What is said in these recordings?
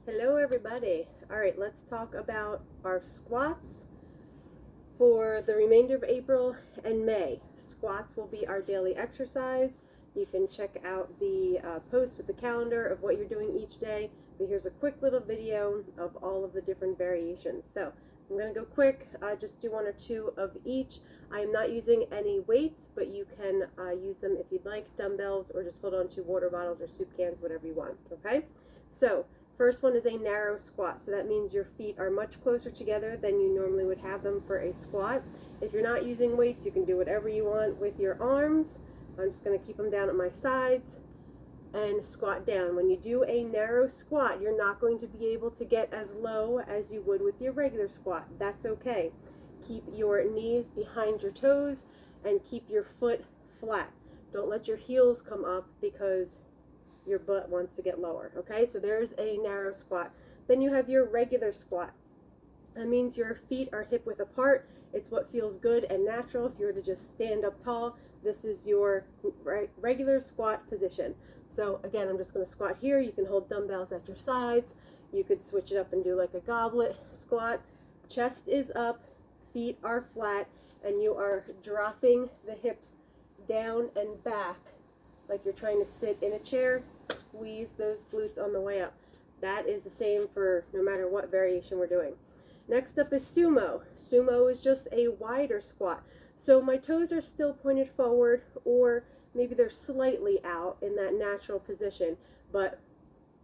Hello everybody. Alright, let's talk about our squats for the remainder of April and May. Squats will be our daily exercise. You can check out the post with the calendar of what you're doing each day. But here's a quick little video of all of the different variations. So I'm going to go quick, just do one or two of each. I am not using any weights, but you can use them if you'd like, dumbbells, or just hold on to water bottles or soup cans, whatever you want, okay? So first one is a narrow squat, so that means your feet are much closer together than you normally would have them for a squat. If you're not using weights, you can do whatever you want with your arms. I'm just going to keep them down at my sides and squat down. When you do a narrow squat, you're not going to be able to get as low as you would with your regular squat. That's okay. Keep your knees behind your toes and keep your foot flat. Don't let your heels come up because your butt wants to get lower, okay? So there's a narrow squat. Then you have your regular squat. That means your feet are hip width apart. It's what feels good and natural. If you were to just stand up tall, this is your regular squat position. So again, I'm just going to squat here. You can hold dumbbells at your sides. You could switch it up and do like a goblet squat. Chest is up, feet are flat, and you are dropping the hips down and back like you're trying to sit in a chair. Squeeze those glutes on the way up. That is the same for no matter what variation we're doing. Next up is sumo. Sumo is just a wider squat. So my toes are still pointed forward, or maybe they're slightly out in that natural position, but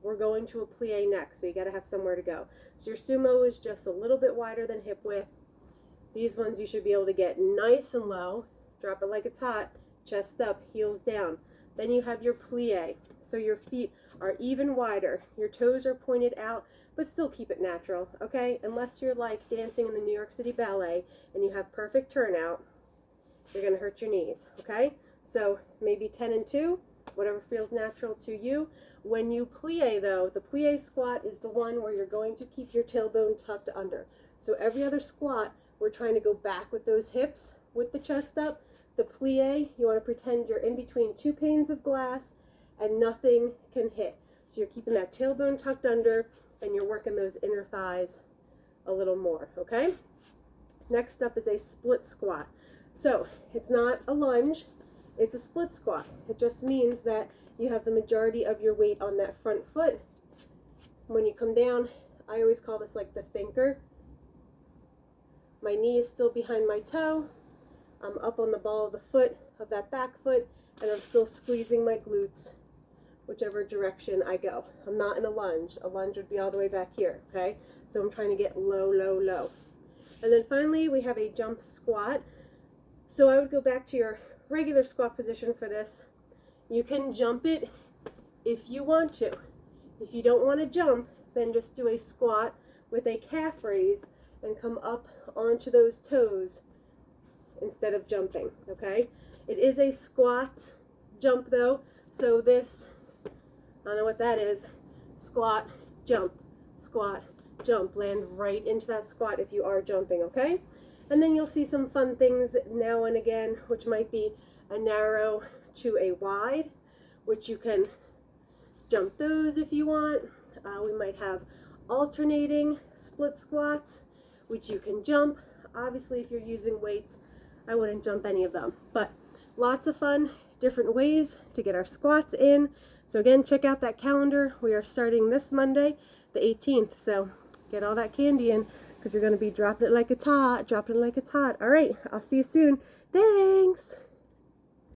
we're going to a plie next, so you got to have somewhere to go. So your sumo is just a little bit wider than hip width. These ones you should be able to get nice and low, drop it like it's hot, chest up, heels down. Then you have your plie. So your feet are even wider. Your toes are pointed out, but still keep it natural, okay? Unless you're like dancing in the New York City Ballet and you have perfect turnout, you're going to hurt your knees, okay? So maybe 10 and 2, whatever feels natural to you. When you plie though, the plie squat is the one where you're going to keep your tailbone tucked under. So every other squat, we're trying to go back with those hips, with the chest up. The plie, you want to pretend you're in between two panes of glass and nothing can hit. So you're keeping that tailbone tucked under and you're working those inner thighs a little more, okay? Next up is a split squat. So it's not a lunge, it's a split squat. It just means that you have the majority of your weight on that front foot. When you come down, I always call this like the thinker. My knee is still behind my toe. I'm up on the ball of the foot, of that back foot, and I'm still squeezing my glutes whichever direction I go. I'm not in a lunge. A lunge would be all the way back here, okay? So I'm trying to get low, low, low. And then finally, we have a jump squat. So I would go back to your regular squat position for this. You can jump it if you want to. If you don't want to jump, then just do a squat with a calf raise and come up onto those toes instead of jumping, okay? It is a squat jump though, so this, I don't know what that is, squat, jump, land right into that squat if you are jumping, okay? And then you'll see some fun things now and again, which might be a narrow to a wide, which you can jump those if you want. We might have alternating split squats, which you can jump. Obviously, if you're using weights, I wouldn't jump any of them, but lots of fun, different ways to get our squats in. So again, check out that calendar. We are starting this Monday, the 18th. So get all that candy in because you're going to be dropping it like it's hot, All right, I'll see you soon. Thanks.